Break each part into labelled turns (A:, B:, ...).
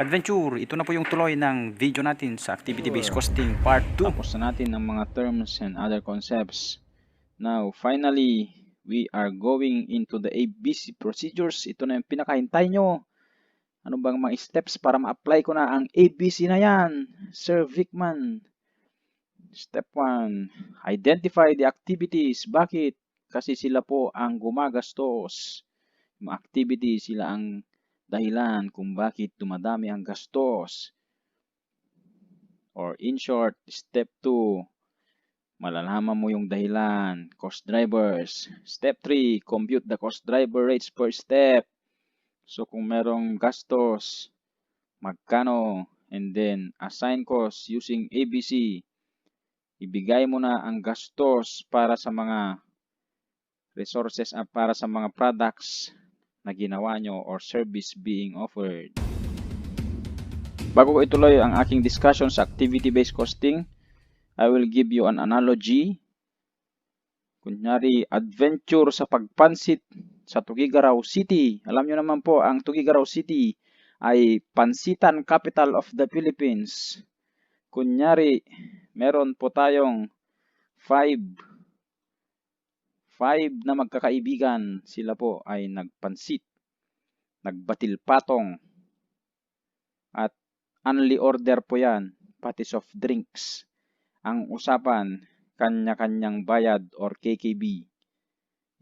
A: Adventure, ito na po yung tuloy ng video natin sa activity-based costing part 2.
B: Tapos na natin ang mga terms and other concepts. Now, finally, we are going into the ABC procedures. Ito na yung pinakahintay nyo. Ano bang mga steps para ma-apply ko na ang ABC na yan, Sir Vicman? Step 1, identify the activities. Bakit? Kasi sila po ang gumagastos. Mga activity, sila ang dahilan kung bakit dumadami ang gastos. Or in short, step 2, malalaman mo yung dahilan, cost drivers. Step 3, compute the cost driver rates per step. So kung merong gastos, magkano, and then assign cost using ABC. Ibigay mo na ang gastos para sa mga resources at para sa mga products na ginawa nyo or service being offered. Bago ko ituloy ang aking discussion sa activity-based costing, I will give you an analogy. Kunyari, adventure sa pagpansit sa Tuguegarao City. Alam nyo naman po, ang Tuguegarao City ay pansitan capital of the Philippines. Kunyari, meron po tayong 5 na magkakaibigan. Sila po ay nagpansit, nagbatil patong, at only order po yan, pati soft drinks. Ang usapan, kanya-kanyang bayad or KKB.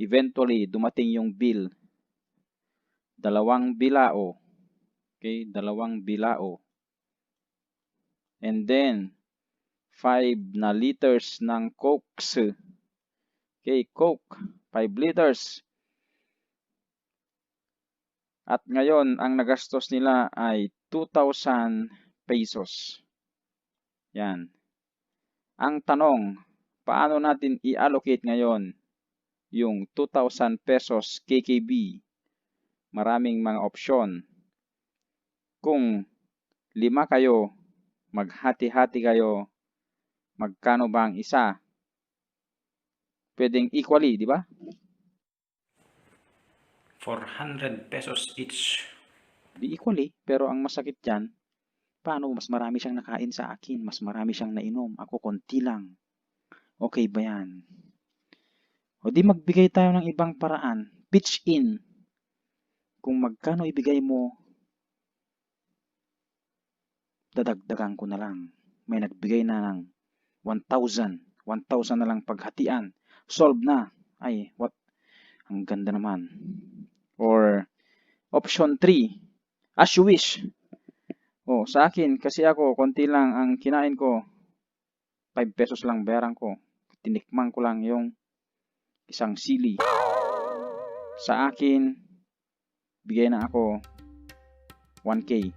B: Eventually, dumating yung bill. 2 bilao. Okay, 2 bilao. And then, 5 na liters ng Cokes. Okay, Coke, 5 liters. At ngayon, ang nagastos nila ay 2,000 pesos. Yan. Ang tanong, paano natin i-allocate ngayon yung 2,000 pesos KKB? Maraming mga opsyon. Kung 5 kayo, maghati-hati kayo, magkano ba ang isa? Pwedeng equally, di ba?
A: 400 pesos each.
B: Di equally, pero ang masakit dyan, paano mas marami siyang nakain sa akin, mas marami siyang nainom, ako konti lang. Okay ba yan? O di magbigay tayo ng ibang paraan. Pitch in. Kung magkano ibigay mo, dadagdagan ko na lang. May nagbigay na ng 1,000. 1,000 na lang paghatian. Solve na. Ay, what? Ang ganda naman. Or, option 3. As you wish. O, sa akin, kasi ako, konti lang ang kinain ko. 5 pesos lang bayaran ko. Tinikman ko lang yung isang sili. Sa akin, bigay na ako 1K.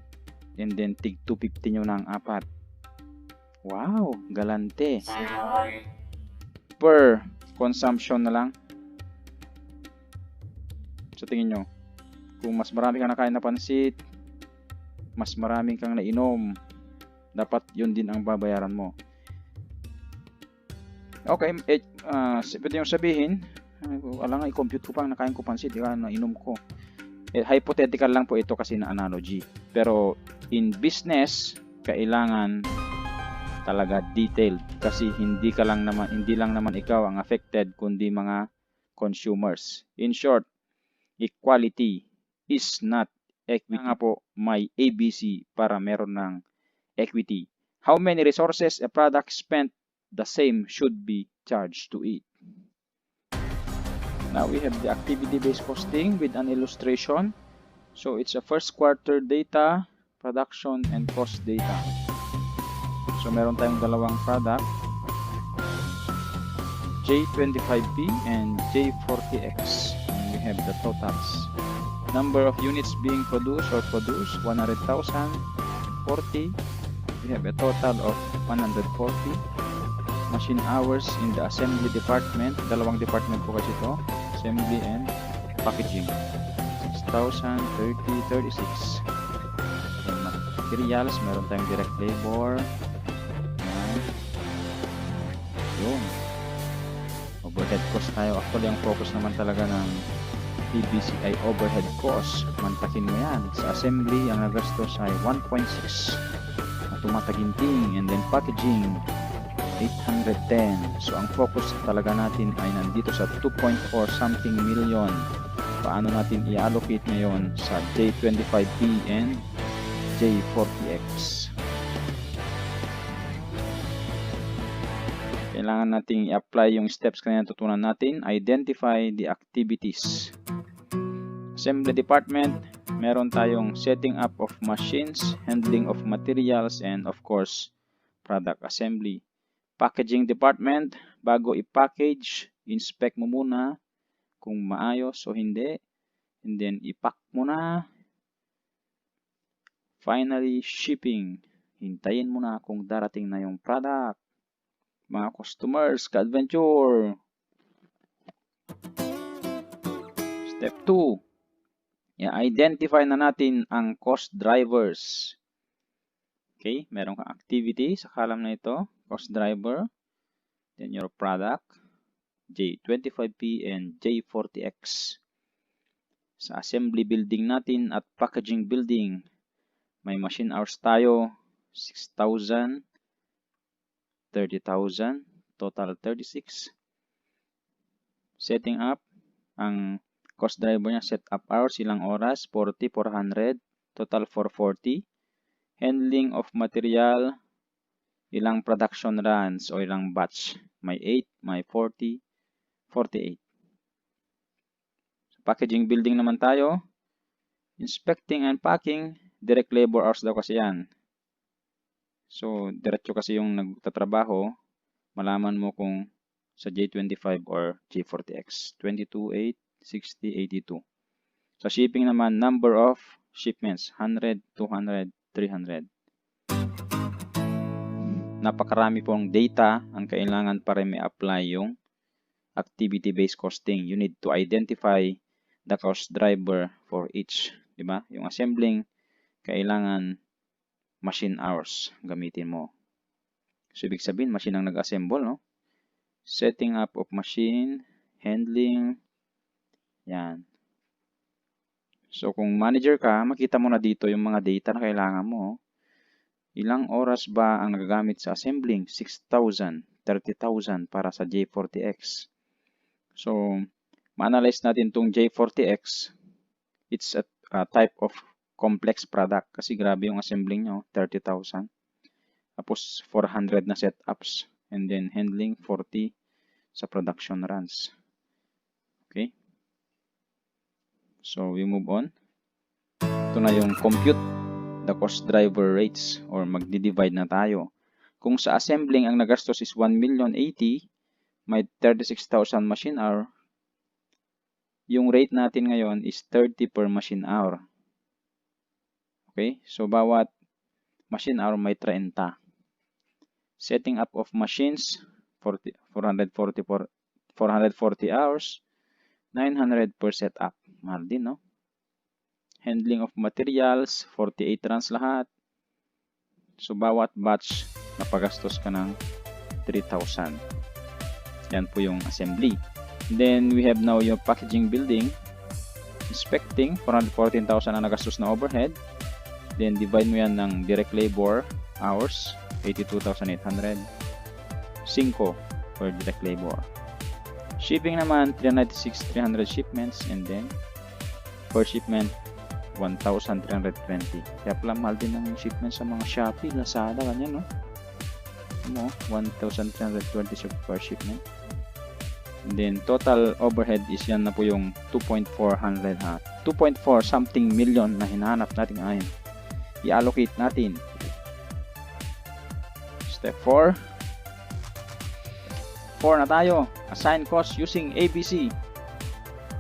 B: And then, tig 250 nyo ng 4. Wow, galante. Per consumption na lang. So, tingin nyo. Kung mas marami kang nakain na pansit, mas marami kang nainom, dapat yun din ang babayaran mo. Okay, pwede yung sabihin, alam nga, i-compute ko pang nakain ko pansit, nainom ko. Hypothetical lang po ito kasi na analogy. Pero in business, kailangan talaga detailed kasi hindi lang naman ikaw ang affected kundi mga consumers. In short, equality is not equity. Nga po, may ABC para meron ng equity. How many resources a product spent, the same should be charged to it. Now we have the activity-based costing with an illustration. So it's a first quarter data, production, and cost data. So meron tayong dalawang product, J25P and J40X. And we have the totals. Number of units being produced 100,000, 40. We have a total of 140. Machine hours in the assembly department. Dalawang department po kasi ito. Assembly and packaging. 6,000, 30, 36. And materials, meron tayong direct labor. Yun. Overhead cost tayo. Actually, ang focus naman talaga ng ABC ay overhead cost. Mantakin mo yan. Sa assembly, ang nagastos ay 1.6 na tumataginting. And then packaging, 810. So ang focus talaga natin ay nandito sa 2.4 something million. Paano natin i-allocate ngayon sa J25P and J40X. Kailangan nating i-apply yung steps kanina tutunan natin. Identify the activities. Assembly department, meron tayong setting up of machines, handling of materials, and of course, product assembly. Packaging department, bago i-package, inspect mo muna kung maayos o hindi. And then, i-pack mo na. Finally, shipping. Hintayin mo na kung darating na yung product. Mga customers, ka-adventure. Step 2. I-identify na natin ang cost drivers. Okay, meron kang activity sa column na ito. Cost driver. Then your product. J25P and J40X. Sa assembly building natin at packaging building, may machine hours tayo, 6,000, 30,000, total 36. Setting up, ang cost driver niya, set up hours, ilang oras, 40, 400, total 440. Handling of material, ilang production runs o ilang batch, may 8, may 40, 48. Packaging building naman tayo. Inspecting and packing, direct labor hours daw kasi yan. So, diretso kasi yung nagtatrabaho, malaman mo kung sa J25 or J40X. 22, 8, 60, 82. Sa shipping naman, number of shipments, 100, 200, 300. Napakarami pong data ang kailangan para may apply yung activity-based costing. You need to identify the cost driver for each. Diba? Yung assembling, kailangan machine hours gamitin mo. So, ibig sabihin, machine ang nag-assemble, no? Setting up of machine, handling, yan. So, kung manager ka, makita mo na dito yung mga data na kailangan mo. Ilang oras ba ang nagagamit sa assembling? 6,000, 30,000 para sa J40X. So, ma-analyze natin itong J40X. It's a type of complex product kasi grabe yung assembling nyo, 30,000. Tapos 400 na setups and then handling 40 sa production runs. Okay? So we move on. Ito na yung compute the cost driver rates or magdi-divide na tayo. Kung sa assembling ang nagastos is 1,080,000, may 36,000 machine hour. Yung rate natin ngayon is 30 per machine hour. Okay? So, bawat machine hour may 30. Setting up of machines, 440 hours, 900 per setup. Mahal din, no? Handling of materials, 48 runs lahat. So, bawat batch, napagastos ka ng 3,000. Yan po yung assembly. Then, we have now yung packaging building. Inspecting, 414,000 ang nagastos na overhead. Then, divide mo yan ng direct labor hours, 82,800. 5 per direct labor. Shipping naman, 396, 300 shipments. And then, per shipment, 1,320. Kaya pala mahal din ng shipment sa mga Shopee, Lazada, ganyan, no? 1,320 per shipment. And then, total overhead is yan na po yung 2.400 ha. 2.4 something million na hinahanap natin ngayon. I-allocate natin. Step 4. 4 na tayo. Assign cost using ABC.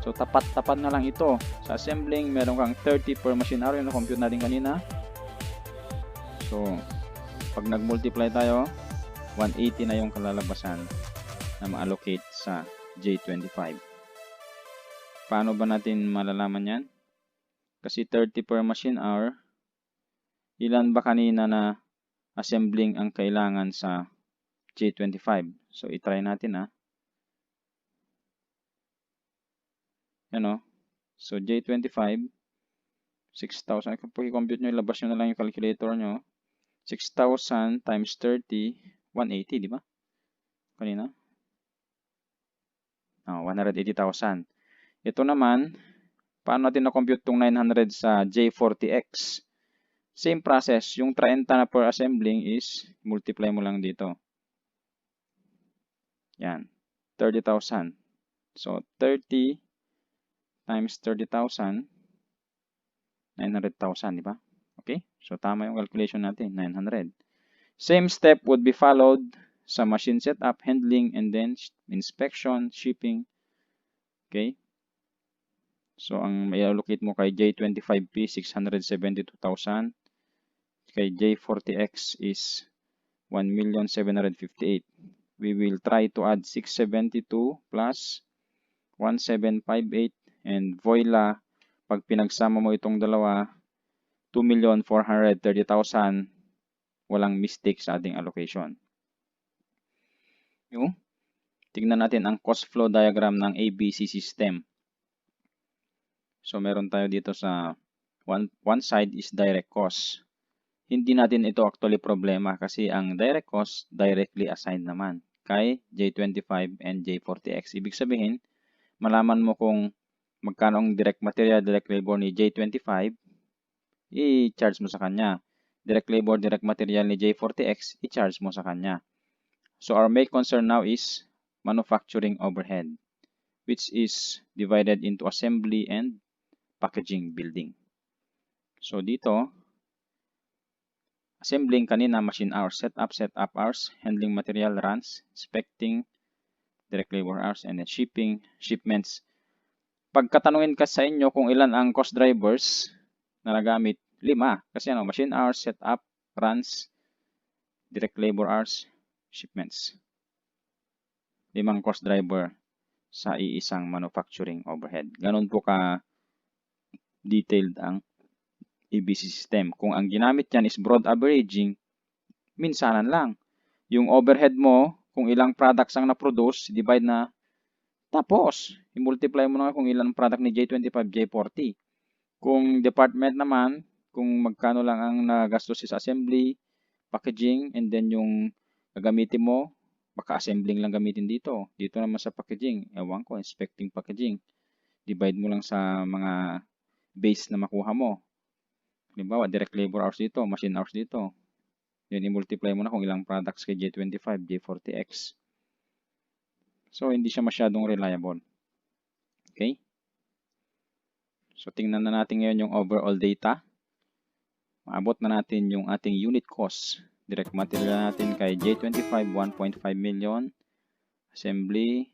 B: So, tapat-tapat na lang ito. Sa assembling, meron kang 30 per machine hour. Yung na-compute natin kanina. So, pag nag-multiply tayo, 180 na yung kalalabasan na ma-allocate sa J25. Paano ba natin malalaman yan? Kasi 30 per machine hour, ilan ba kanina na assembling ang kailangan sa J25? So, itry natin ha. Yan o. So, J25, 6,000. Kapag i-compute nyo, ilabas nyo na lang yung calculator nyo. 6,000 times 30, 180, di ba? Kanina? 180,000. Ito naman, paano natin na-compute itong 900 sa J40X? Same process. Yung 30 na per assembling is multiply mo lang dito. Yan. 30,000. So, 30 times 30,000, 900,000, di ba? Okay? So, tama yung calculation natin, 900. Same step would be followed sa machine setup, handling, and then inspection, shipping. Okay? So, ang i-allocate mo kay J25P, 672,000. Kay J40X is 1,758,000. We will try to add 672 plus 1,758 and voila, pag pinagsama mo itong dalawa, 2,430,000, walang mistake sa ating allocation. Yung, tignan natin ang cost flow diagram ng ABC system. So, meron tayo dito sa one side is direct cost. Hindi natin ito actually problema kasi ang direct cost directly assigned naman kay J25 and J40X. Ibig sabihin, malaman mo kung magkano ang direct material, direct labor ni J25, i-charge mo sa kanya. Direct labor, direct material ni J40X, i-charge mo sa kanya. So our main concern now is manufacturing overhead, which is divided into assembly and packaging building. So dito, assembling kanina, machine hours, setup hours, handling material runs, inspecting, direct labor hours, and then shipping, shipments. Pagkatanungin ka sa inyo kung ilan ang cost drivers na nagamit, 5. Kasi machine hours, setup, runs, direct labor hours, shipments. 5 cost driver sa iisang manufacturing overhead. Ganun po ka detailed ang ABC system. Kung ang ginamit yan is broad averaging, minsanan lang. Yung overhead mo, kung ilang products ang na-produce, divide na, tapos, i-multiply mo na kung ilang product ni J25, J40. Kung department naman, kung magkano lang ang nagastos sa assembly, packaging, and then yung gagamitin mo, baka assembling lang gamitin dito. Dito naman sa packaging, ewan ko, inspecting packaging. Divide mo lang sa mga base na makuha mo. Halimbawa, direct labor hours dito, machine hours dito. Then, i-multiply mo na kung ilang products kay J25, J40X. So, hindi siya masyadong reliable. Okay? So, tingnan na natin ngayon yung overall data. Maabot na natin yung ating unit cost. Direct material natin kay J25, 1.5 million. Assembly,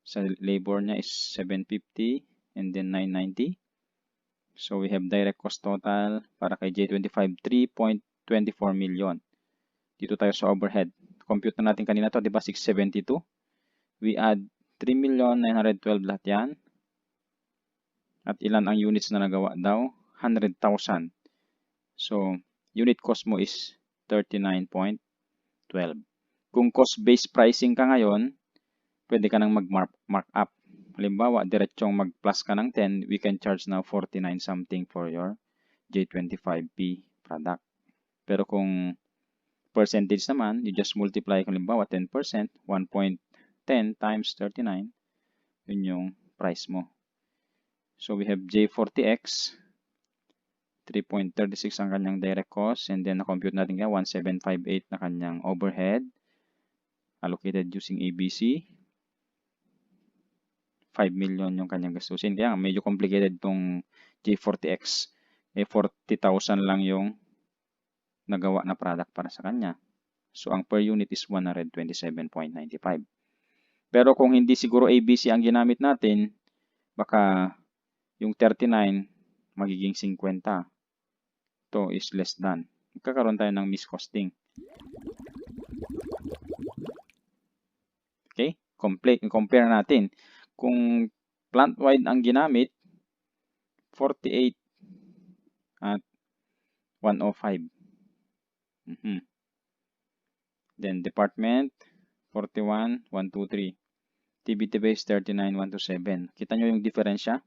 B: sa labor niya is 750 and then 990. So, we have direct cost total para kay J25, 3.24 million. Dito tayo sa overhead. Compute na natin kanina to, di ba? 672. We add 3,912,000 lahat yan. At ilan ang units na nagawa daw? 100,000. So, unit cost mo is 39.12. Kung cost-based pricing ka ngayon, pwede ka nang mag-mark up. Halimbawa, diretsong mag-plus ka ng 10, we can charge now 49 something for your J25P product. Pero kung percentage naman, you just multiply, halimbawa 10%, 1.10 times 39, yun yung price mo. So we have J40X, 3.36 ang kanyang direct cost, and then na-compute natin kaya 1,758 na kanyang overhead, allocated using ABC. 5 million yung kanyang gastusin. Kaya medyo complicated tong J40X. 40,000 lang yung nagawa na product para sa kanya. So, ang per unit is 127.95. Pero kung hindi siguro ABC ang ginamit natin, baka yung 39 magiging 50. Ito is less than. Magkakaroon tayo ng miscosting. Okay? Compare natin. Kung plant-wide ang ginamit, 48 at 105. Then department, 41, 123. TBT base, 39, 127. Kita nyo yung diferensya?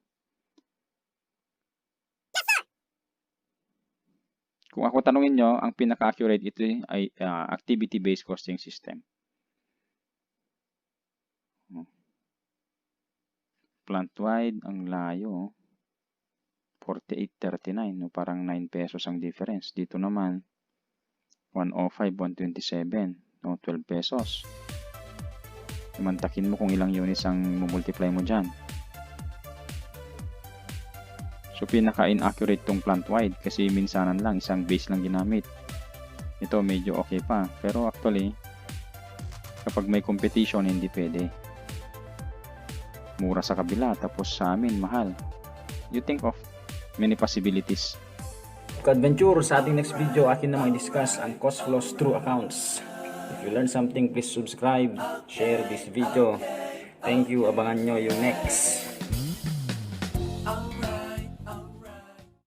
B: Kung ako tanungin nyo, ang pinaka-accurate ito ay activity-based costing system. Plant-wide, ang layo. 48.39, no? Parang 9 pesos ang difference. Dito naman, 105, 127, no? 12 pesos. Mantakin mo kung ilang units ang multiply mo dyan. So, pinaka-inaccurate tong plant-wide kasi minsanan lang, isang base lang ginamit. Ito, medyo okay pa. Pero actually, kapag may competition, hindi pwede. Mura sa kabila, tapos sa amin, mahal. You think of many possibilities.
A: Ka-adventure, sa ating next video, akin namang i-discuss ang cost flows through accounts. If you learn something, please subscribe, share this video. Thank you, abangan nyo yung next.